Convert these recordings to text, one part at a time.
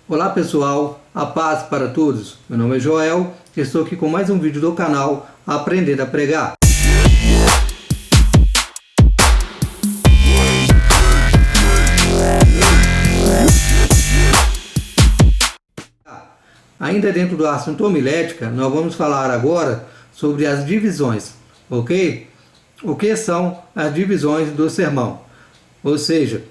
Olá pessoal, a paz para todos. Meu nome é Joel e estou aqui com mais um vídeo do canal Aprender a Pregar. Ainda dentro do assunto homilética, nós vamos falar agora sobre as divisões, ok? O que são as divisões do sermão? Ou seja,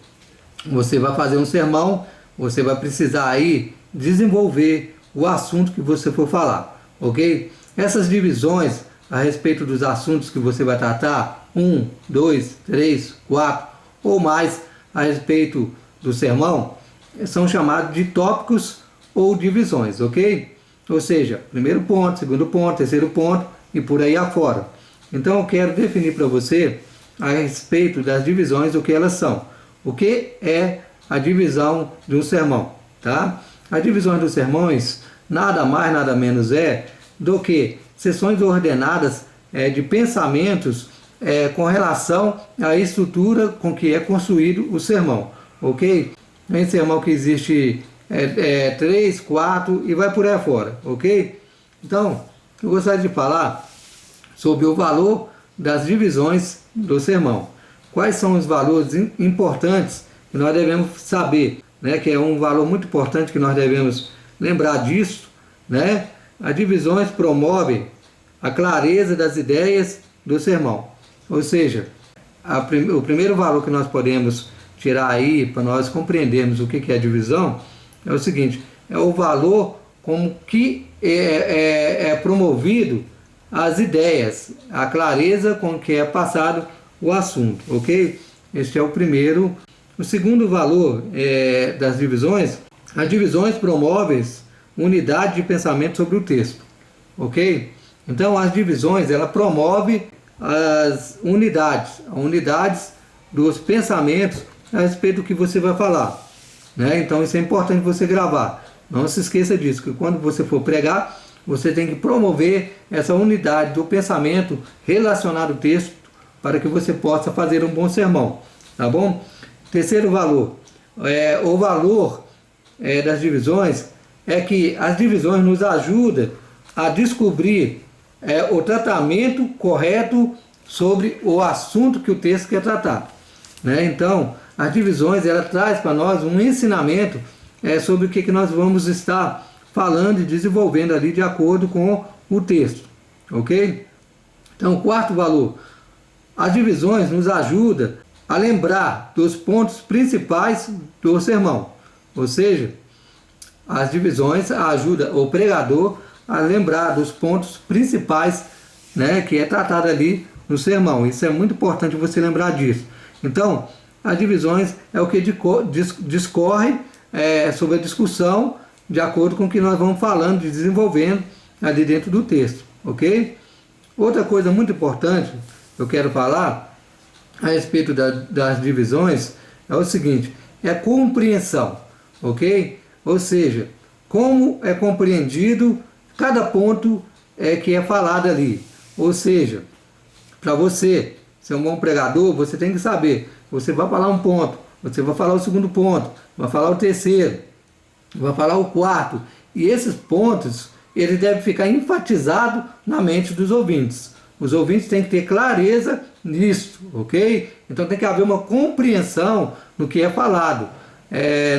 você vai fazer um sermão, você vai precisar aí desenvolver o assunto que você for falar, ok? Essas divisões a respeito dos assuntos que você vai tratar, 1, 2, 3, 4 ou mais a respeito do sermão, são chamados de tópicos ou divisões, ok? Ou seja, primeiro ponto, segundo ponto, terceiro ponto e por aí afora. Então eu quero definir para você a respeito das divisões, o que elas são. O que é a divisão de um sermão, tá? As divisões dos sermões nada mais, nada menos do que seções ordenadas de pensamentos com relação à estrutura com que é construído o sermão, ok? Tem sermão que existe 3, 4 e vai por aí fora, ok? Então, eu gostaria de falar sobre o valor das divisões do sermão. Quais são os valores importantes que nós devemos saber, né? Que é um valor muito importante que nós devemos lembrar disso, né? As divisões promovem a clareza das ideias do sermão. Ou seja, o primeiro valor que nós podemos tirar aí para nós compreendermos o que é a divisão é o seguinte: é o valor como que é promovido as ideias, a clareza com que é passado o assunto, ok? Este é o primeiro. O segundo valor das divisões, as divisões promovem unidade de pensamento sobre o texto, ok? Então as divisões, ela promove as unidades dos pensamentos a respeito do que você vai falar, né? Então isso é importante você gravar. Não se esqueça disso, que quando você for pregar, você tem que promover essa unidade do pensamento relacionado ao texto para que você possa fazer um bom sermão, tá bom? Terceiro valor, o valor das divisões é que as divisões nos ajudam a descobrir o tratamento correto sobre o assunto que o texto quer tratar, né? Então, as divisões, ela traz para nós um ensinamento sobre o que nós vamos estar falando e desenvolvendo ali de acordo com o texto, ok? Então, quarto valor, as divisões nos ajudam a lembrar dos pontos principais do sermão, ou seja, as divisões ajudam o pregador a lembrar dos pontos principais, né, que é tratado ali no sermão. Isso é muito importante você lembrar disso. Então, as divisões é o que discorre sobre a discussão de acordo com o que nós vamos falando e desenvolvendo ali dentro do texto, ok? Outra coisa muito importante que eu quero falar a respeito das divisões é o seguinte: é a compreensão, ok? Ou seja, como é compreendido cada ponto que é falado ali. Ou seja, para você ser um bom pregador, você tem que saber, você vai falar um ponto, você vai falar o segundo ponto, vai falar o terceiro, vai falar o quarto, e esses pontos, eles devem ficar enfatizados na mente dos ouvintes. Os ouvintes têm que ter clareza nisso, ok? Então tem que haver uma compreensão no que é falado.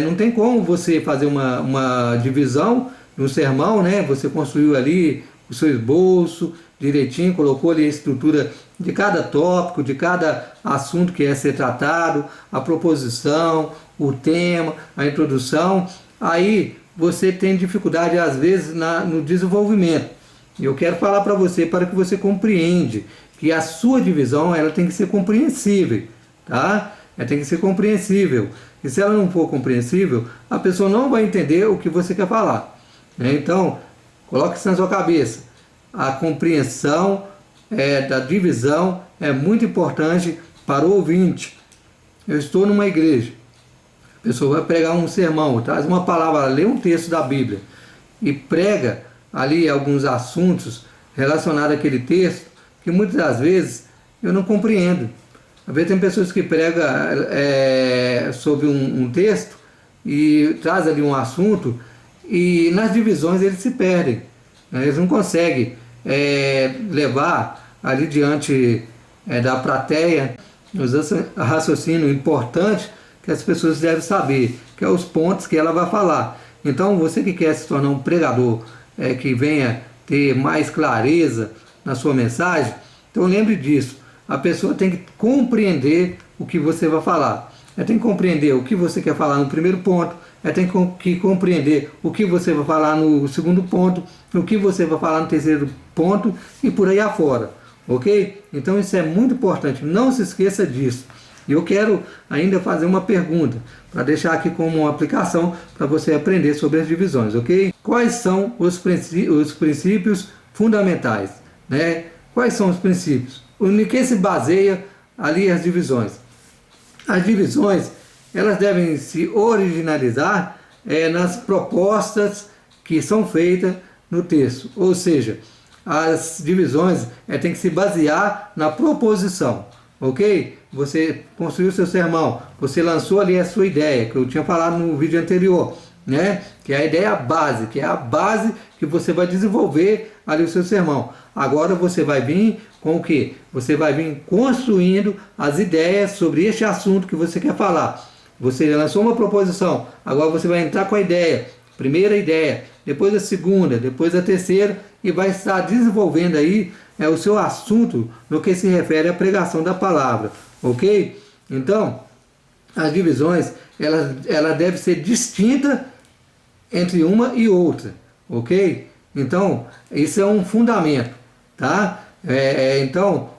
Não tem como você fazer uma divisão no sermão, né? Você construiu ali o seu esboço direitinho, colocou ali a estrutura de cada tópico, de cada assunto que é ser tratado, a proposição, o tema, a introdução. Aí você tem dificuldade às vezes no desenvolvimento. Eu quero falar para você, para que você compreende que a sua divisão, ela tem que ser compreensível, tá? Ela tem que ser compreensível. E se ela não for compreensível, a pessoa não vai entender o que você quer falar, né? Então, coloque isso na sua cabeça. A compreensão da divisão é muito importante para o ouvinte. Eu estou numa igreja, a pessoa vai pregar um sermão, traz uma palavra, lê um texto da Bíblia e prega ali alguns assuntos relacionados àquele texto que muitas das vezes eu não compreendo. Às vezes tem pessoas que pregam sobre um texto e traz ali um assunto e nas divisões eles se perdem, né? Eles não conseguem levar ali diante da plateia os raciocínios importantes que as pessoas devem saber, que é os pontos que ela vai falar. Então, você que quer se tornar um pregador que venha ter mais clareza na sua mensagem, então lembre disso. A pessoa tem que compreender o que você vai falar. Ela tem que compreender o que você quer falar no primeiro ponto, ela tem que compreender o que você vai falar no segundo ponto, o que você vai falar no terceiro ponto e por aí afora. Ok? Então isso é muito importante, não se esqueça disso. E eu quero ainda fazer uma pergunta, para deixar aqui como uma aplicação para você aprender sobre as divisões, ok? Quais são os princípios fundamentais, né? Quais são os princípios? No que se baseia ali as divisões? As divisões, elas devem se originalizar nas propostas que são feitas no texto, ou seja, as divisões têm que se basear na proposição, ok? Você construiu seu sermão, você lançou ali a sua ideia, que eu tinha falado no vídeo anterior, né? Que é a ideia base, que é a base que você vai desenvolver ali o seu sermão. Agora você vai vir com o quê? Você vai vir construindo as ideias sobre este assunto que você quer falar. Você lançou uma proposição, agora você vai entrar com a ideia, primeira ideia, depois a segunda, depois a terceira, e vai estar desenvolvendo aí o seu assunto no que se refere à pregação da palavra, ok? Então, as divisões, ela deve ser distinta entre uma e outra, ok? Então, isso é um fundamento, tá? Então,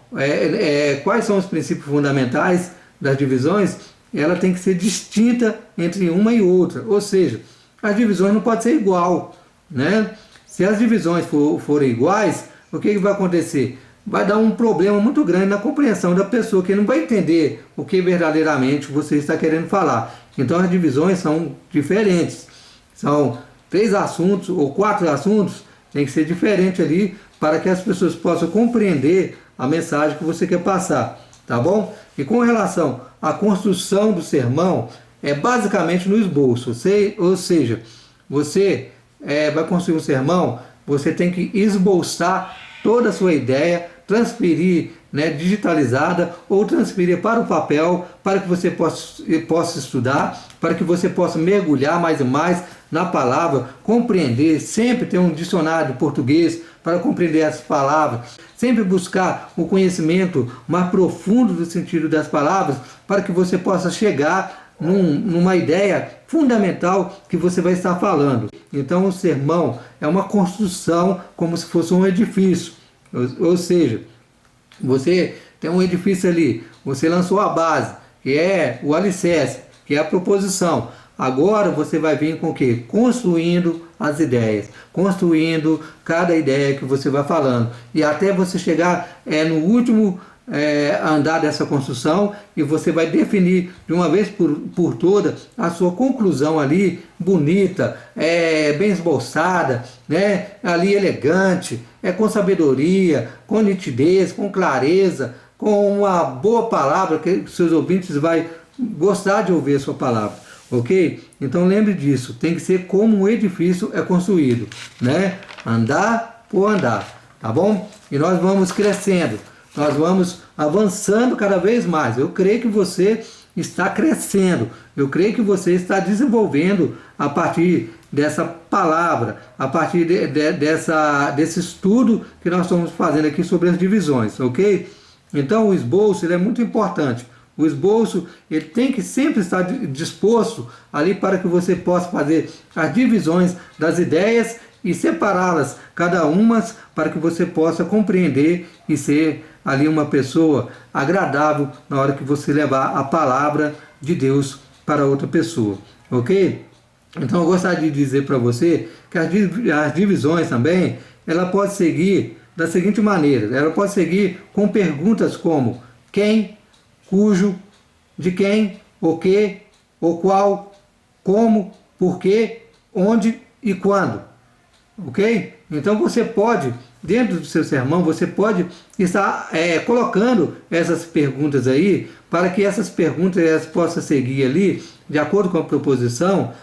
quais são os princípios fundamentais das divisões? Ela tem que ser distinta entre uma e outra, ou seja, as divisões não podem ser igual, né? Se as divisões forem iguais, o que vai acontecer? Vai dar um problema muito grande na compreensão da pessoa, que não vai entender o que verdadeiramente você está querendo falar. Então as divisões são diferentes. São 3 assuntos ou 4 assuntos, tem que ser diferente ali para que as pessoas possam compreender a mensagem que você quer passar, tá bom? E com relação à construção do sermão, é basicamente no esboço, ou seja, você vai construir um sermão, você tem que esboçar toda a sua ideia, transferir, né, digitalizada ou transferir para o papel, para que você possa estudar, para que você possa mergulhar mais e mais na palavra, compreender, sempre ter um dicionário de português para compreender as palavras, sempre buscar o conhecimento mais profundo do sentido das palavras, para que você possa chegar numa ideia fundamental que você vai estar falando. Então o sermão é uma construção como se fosse um edifício, ou seja, você tem um edifício ali, você lançou a base, que é o alicerce, que é a proposição. Agora você vai vir com o quê? Construindo as ideias, construindo cada ideia que você vai falando, e até você chegar no último andar dessa construção, e você vai definir de uma vez por toda a sua conclusão ali, bonita, bem esboçada, né? Ali elegante, com sabedoria, com nitidez, com clareza, com uma boa palavra que seus ouvintes vai gostar de ouvir a sua palavra, ok? Então lembre disso, tem que ser como um edifício é construído, né? Andar por andar, tá bom? E nós vamos crescendo, nós vamos avançando cada vez mais. Eu creio que você está crescendo, eu creio que você está desenvolvendo a partir dessa palavra, a partir desse estudo que nós estamos fazendo aqui sobre as divisões, ok? Então o esboço ele é muito importante. O esboço ele tem que sempre estar disposto ali para que você possa fazer as divisões das ideias e separá-las cada uma para que você possa compreender e ser ali uma pessoa agradável na hora que você levar a palavra de Deus para outra pessoa, ok? Então eu gostaria de dizer para você que as divisões também, ela pode seguir da seguinte maneira, ela pode seguir com perguntas como quem, cujo, de quem, o que, o qual, como, por quê, onde e quando, ok? Então você pode, dentro do seu sermão, você pode estar colocando essas perguntas aí, para que essas perguntas elas possam seguir ali de acordo com a proposição,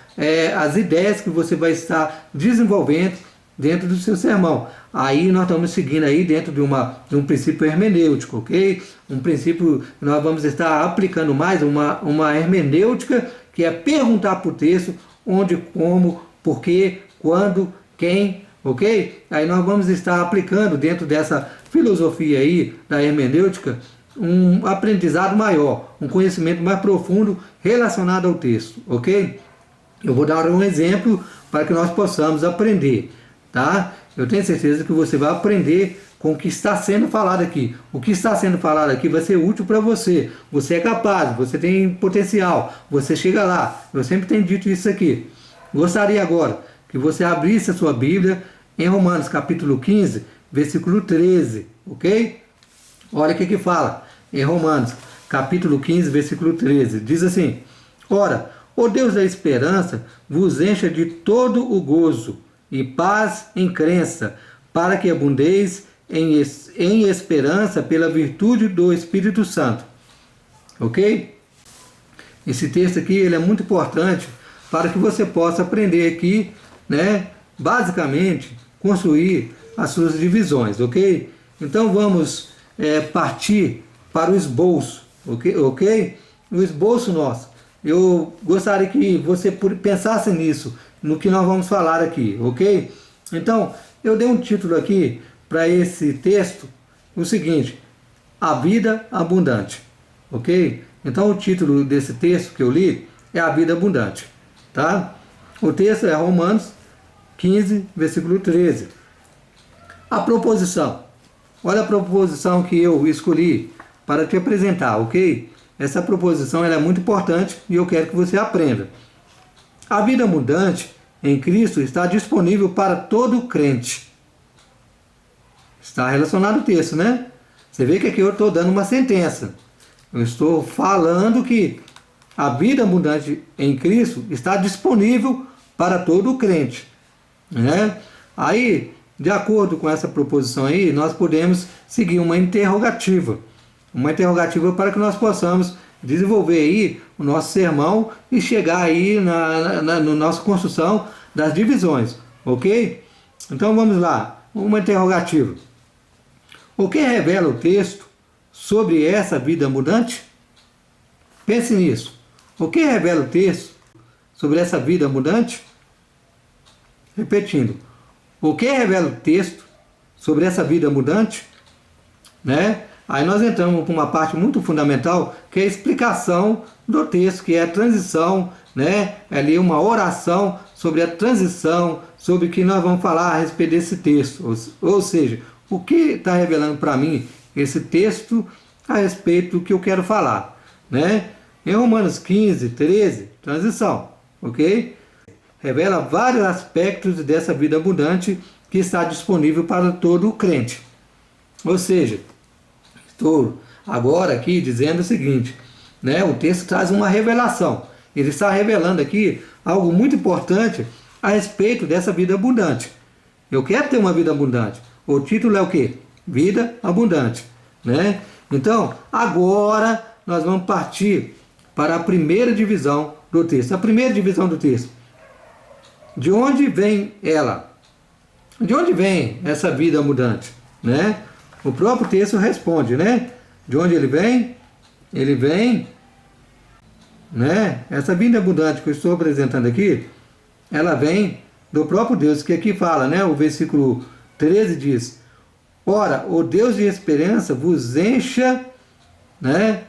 as ideias que você vai estar desenvolvendo dentro do seu sermão. Aí nós estamos seguindo aí dentro de um princípio hermenêutico, ok? Um princípio que nós vamos estar aplicando mais, uma hermenêutica, que é perguntar para o texto onde, como, por quê, quando, quem, ok? Aí nós vamos estar aplicando dentro dessa filosofia aí da hermenêutica um aprendizado maior, um conhecimento mais profundo relacionado ao texto, ok? Eu vou dar um exemplo para que nós possamos aprender, tá? Eu tenho certeza que você vai aprender com o que está sendo falado aqui. O que está sendo falado aqui vai ser útil para você. Você é capaz, você tem potencial, você chega lá. Eu sempre tenho dito isso aqui. Gostaria agora que você abrisse a sua Bíblia em Romanos capítulo 15, versículo 13, ok? Olha o que fala em Romanos capítulo 15, versículo 13. Diz assim: ora, o Deus da esperança vos encha de todo o gozo e paz em crença, para que abundeis em esperança pela virtude do Espírito Santo. Ok? Esse texto aqui ele é muito importante para que você possa aprender aqui, né, basicamente, construir as suas divisões, ok? Então vamos partir para o esboço, ok? O esboço nosso. Eu gostaria que você pensasse nisso, no que nós vamos falar aqui, ok? Então, eu dei um título aqui para esse texto, o seguinte: a vida abundante, ok? Então, o título desse texto que eu li é a vida abundante, tá? O texto é Romanos 15, versículo 13. A proposição. Olha a proposição que eu escolhi para te apresentar, ok? Essa proposição ela é muito importante e eu quero que você aprenda. A vida abundante em Cristo está disponível para todo crente. Está relacionado ao texto, né? Você vê que aqui eu estou dando uma sentença. Eu estou falando que a vida abundante em Cristo está disponível para todo crente, né? Aí, de acordo com essa proposição aí, nós podemos seguir uma interrogativa. Uma interrogativa para que nós possamos desenvolver aí o nosso sermão e chegar aí na nossa construção das divisões, ok? Então vamos lá, uma interrogativa. O que revela o texto sobre essa vida abundante? Pense nisso. O que revela o texto sobre essa vida abundante? Repetindo. O que revela o texto sobre essa vida abundante? Né? Aí nós entramos para uma parte muito fundamental, que é a explicação do texto, que é a transição, né? É ali uma oração sobre a transição, sobre o que nós vamos falar a respeito desse texto. Ou seja, o que está revelando para mim esse texto a respeito do que eu quero falar, né? Em Romanos 15, 13, transição, ok? Revela vários aspectos dessa vida abundante que está disponível para todo o crente. Ou seja, estou agora aqui dizendo o seguinte, né? O texto traz uma revelação. Ele está revelando aqui algo muito importante a respeito dessa vida abundante. Eu quero ter uma vida abundante. O título é o quê? Vida abundante, né? Então, agora nós vamos partir para a primeira divisão do texto. A primeira divisão do texto. De onde vem ela? De onde vem essa vida abundante, né? O próprio texto responde, né? De onde ele vem? Ele vem, né? Essa vida abundante que eu estou apresentando aqui, ela vem do próprio Deus, que aqui fala, né? O versículo 13 diz: ora, o Deus de esperança vos encha, né?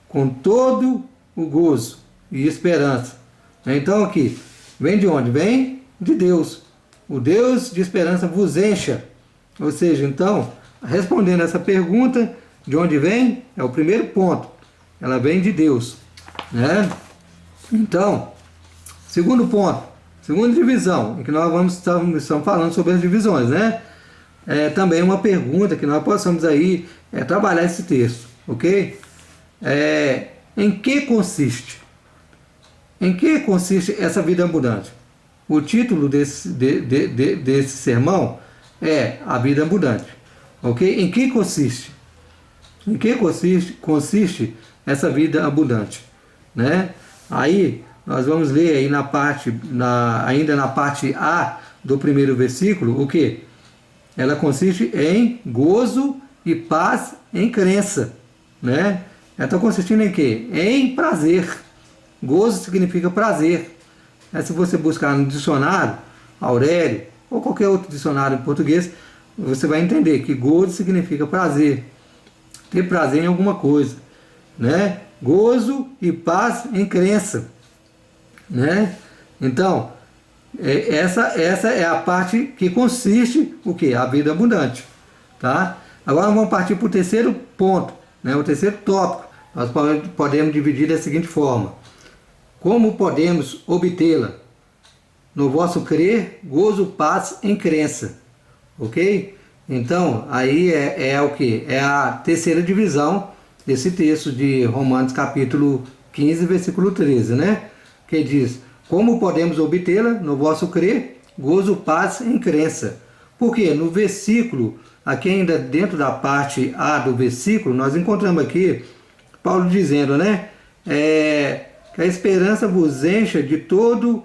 Com todo o gozo e esperança. Então aqui, vem de onde? Vem de Deus. O Deus de esperança vos encha. Ou seja, então, respondendo essa pergunta, de onde vem? É o primeiro ponto. Ela vem de Deus, né? Então, segundo ponto, segunda divisão, em que nós estamos falando sobre as divisões, né? É também uma pergunta que nós possamos aí trabalhar esse texto, ok? Em que consiste? Em que consiste essa vida abundante? O título desse sermão é a vida abundante, ok? Em que consiste? Em que consiste essa vida abundante, né? Aí nós vamos ler aí ainda na parte A do primeiro versículo, o que? Ela consiste em gozo e paz em crença, né? Ela está consistindo em quê? Em prazer. Gozo significa prazer. Se você buscar no dicionário, Aurélio, ou qualquer outro dicionário em português, você vai entender que gozo significa prazer. Ter prazer em alguma coisa, né? Gozo e paz em crença, né? Então, essa é a parte que consiste o que? A vida abundante, tá? Agora vamos partir para o terceiro ponto, né? O terceiro tópico. Nós podemos dividir da seguinte forma: como podemos obtê-la? No vosso crer, gozo, paz em crença, ok? Então, aí é o que? É a terceira divisão desse texto de Romanos capítulo 15, versículo 13, né? Que diz: como podemos obtê-la? No vosso crer, gozo, paz em crença. Porque no versículo, aqui ainda dentro da parte A do versículo, nós encontramos aqui Paulo dizendo, né? Que a esperança vos encha de todo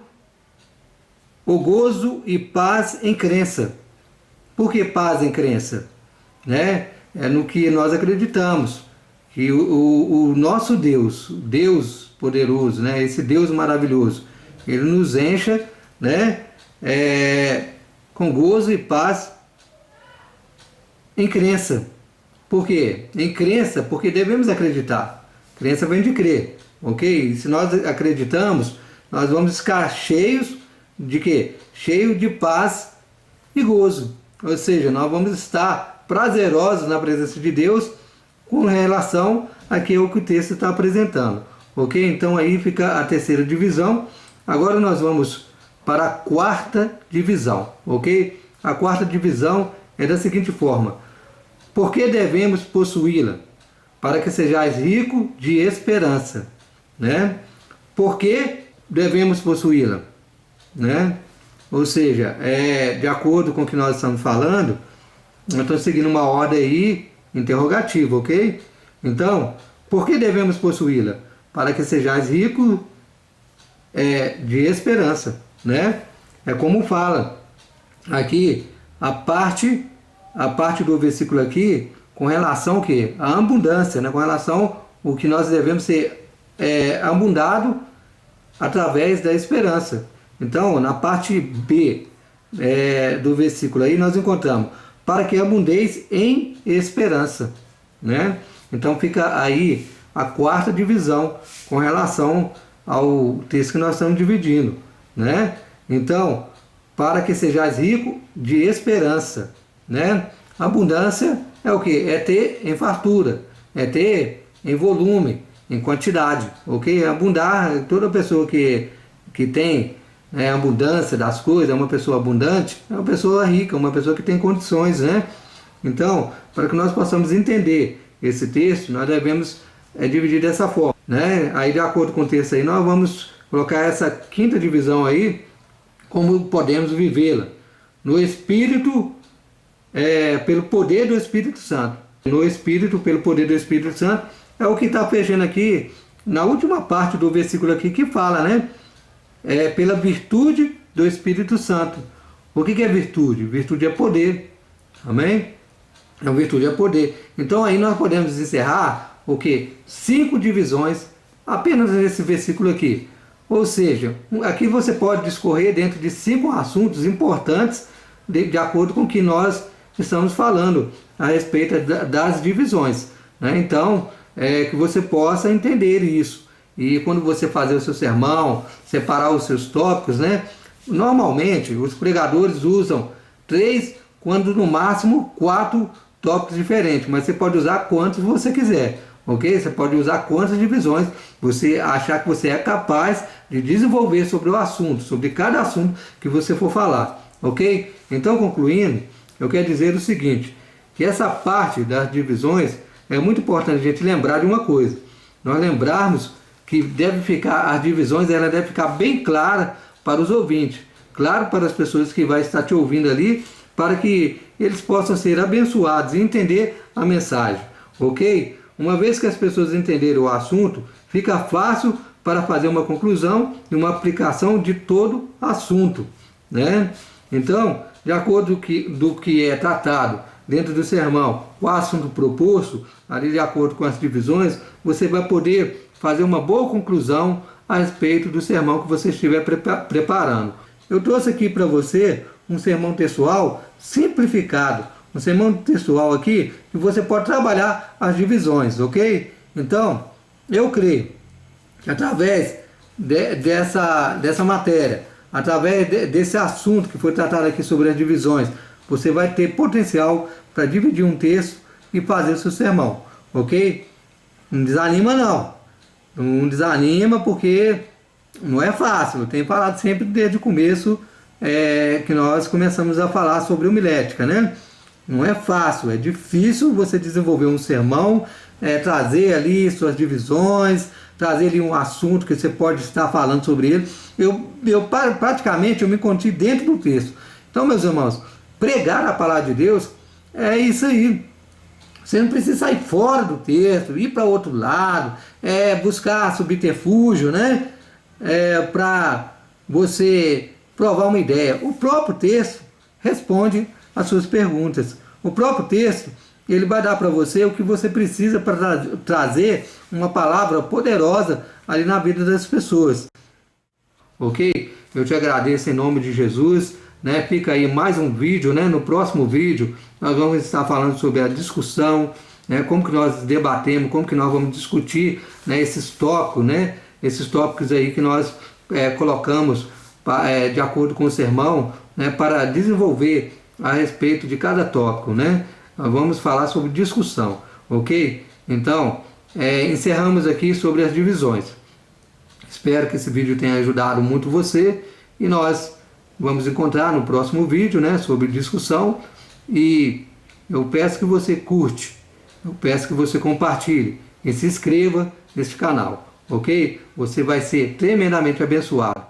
o gozo e paz em crença. Por que paz em crença? Né? É no que nós acreditamos. Que o nosso Deus, Deus poderoso, né? Esse Deus maravilhoso, Ele nos encha, né? Com gozo e paz em crença. Por quê? Em crença, porque devemos acreditar. Crença vem de crer, ok? Se nós acreditamos, nós vamos ficar cheios de quê? Cheio de paz e gozo. Ou seja, nós vamos estar prazerosos na presença de Deus com relação àquilo que o texto está apresentando. Ok? Então aí fica a terceira divisão. Agora nós vamos para a quarta divisão. Ok? A quarta divisão é da seguinte forma: por que devemos possuí-la? Para que sejais rico de esperança. Né? Por que devemos possuí-la? Né? Ou seja, de acordo com o que nós estamos falando, eu estou seguindo uma ordem aí interrogativa, ok? Então, por que devemos possuí-la? Para que sejais ricos de esperança, né? É como fala aqui a parte do versículo aqui com relação ao que? A abundância, né? Com relação ao que nós devemos ser abundado através da esperança. Então, na parte B do versículo aí, nós encontramos: para que abundeis em esperança, né? Então fica aí a quarta divisão com relação ao texto que nós estamos dividindo, né? Então, para que sejais rico de esperança, né? Abundância é o que? É ter em fartura, é ter em volume, em quantidade, ok? Abundar, toda pessoa que tem abundância das coisas, é uma pessoa abundante, é uma pessoa rica, uma pessoa que tem condições, né? Então, para que nós possamos entender esse texto, nós devemos dividir dessa forma, né? Aí, de acordo com o texto aí, nós vamos colocar essa quinta divisão aí, como podemos vivê-la no Espírito, pelo poder do Espírito Santo. No Espírito, pelo poder do Espírito Santo, é o que está fechando aqui na última parte do versículo aqui, que fala, né? Pela virtude do Espírito Santo. O que é virtude? Virtude é poder. Amém? A virtude é poder. Então aí nós podemos encerrar o que? 5 divisões apenas nesse versículo aqui. Ou seja, aqui você pode discorrer dentro de 5 assuntos importantes de acordo com o que nós estamos falando a respeito das divisões, né? Então, que você possa entender isso. E quando você fazer o seu sermão, separar os seus tópicos, né? Normalmente, os pregadores usam 3, quando no máximo 4 tópicos diferentes. Mas você pode usar quantos você quiser, ok? Você pode usar quantas divisões você achar que você é capaz de desenvolver sobre o assunto, sobre cada assunto que você for falar, ok? Então, concluindo, eu quero dizer o seguinte, que essa parte das divisões é muito importante a gente lembrar de uma coisa. Nós lembrarmos que as divisões ela deve ficar bem clara para os ouvintes, claro para as pessoas que vai estar te ouvindo ali, para que eles possam ser abençoados e entender a mensagem, ok? Uma vez que as pessoas entenderem o assunto, fica fácil para fazer uma conclusão e uma aplicação de todo assunto, né? Então, de acordo do que é tratado dentro do sermão, o assunto proposto, ali de acordo com as divisões, você vai poder fazer uma boa conclusão a respeito do sermão que você estiver preparando. Eu trouxe aqui para você um sermão textual simplificado, um sermão textual aqui que você pode trabalhar as divisões, ok? Então, eu creio que através dessa matéria, através desse assunto que foi tratado aqui sobre as divisões, você vai ter potencial para dividir um texto e fazer o seu sermão, ok? Não desanima não, não desanima porque não é fácil. Eu tenho falado sempre desde o começo que nós começamos a falar sobre homilética, né? Não é fácil, é difícil você desenvolver um sermão, trazer ali suas divisões, trazer ali um assunto que você pode estar falando sobre ele. Praticamente eu me contive dentro do texto. Então, meus irmãos, pregar a palavra de Deus é isso aí. Você não precisa sair fora do texto, ir para outro lado, buscar subterfúgio, né? Para você provar uma ideia. O próprio texto responde as suas perguntas. O próprio texto, ele vai dar para você o que você precisa para trazer uma palavra poderosa ali na vida das pessoas. Ok? Eu te agradeço em nome de Jesus, né? Fica aí mais um vídeo, né? No próximo vídeo nós vamos estar falando sobre a discussão, né? Como que nós debatemos, como que nós vamos discutir, né? Esses tópicos, né? Esses tópicos aí que nós colocamos de acordo com o sermão, né? Para desenvolver a respeito de cada tópico, né? Nós vamos falar sobre discussão, ok? Então, encerramos aqui sobre as divisões. Espero que esse vídeo tenha ajudado muito você e nós vamos encontrar no próximo vídeo, né, sobre discussão. E eu peço que você curte, eu peço que você compartilhe e se inscreva neste canal, ok? Você vai ser tremendamente abençoado.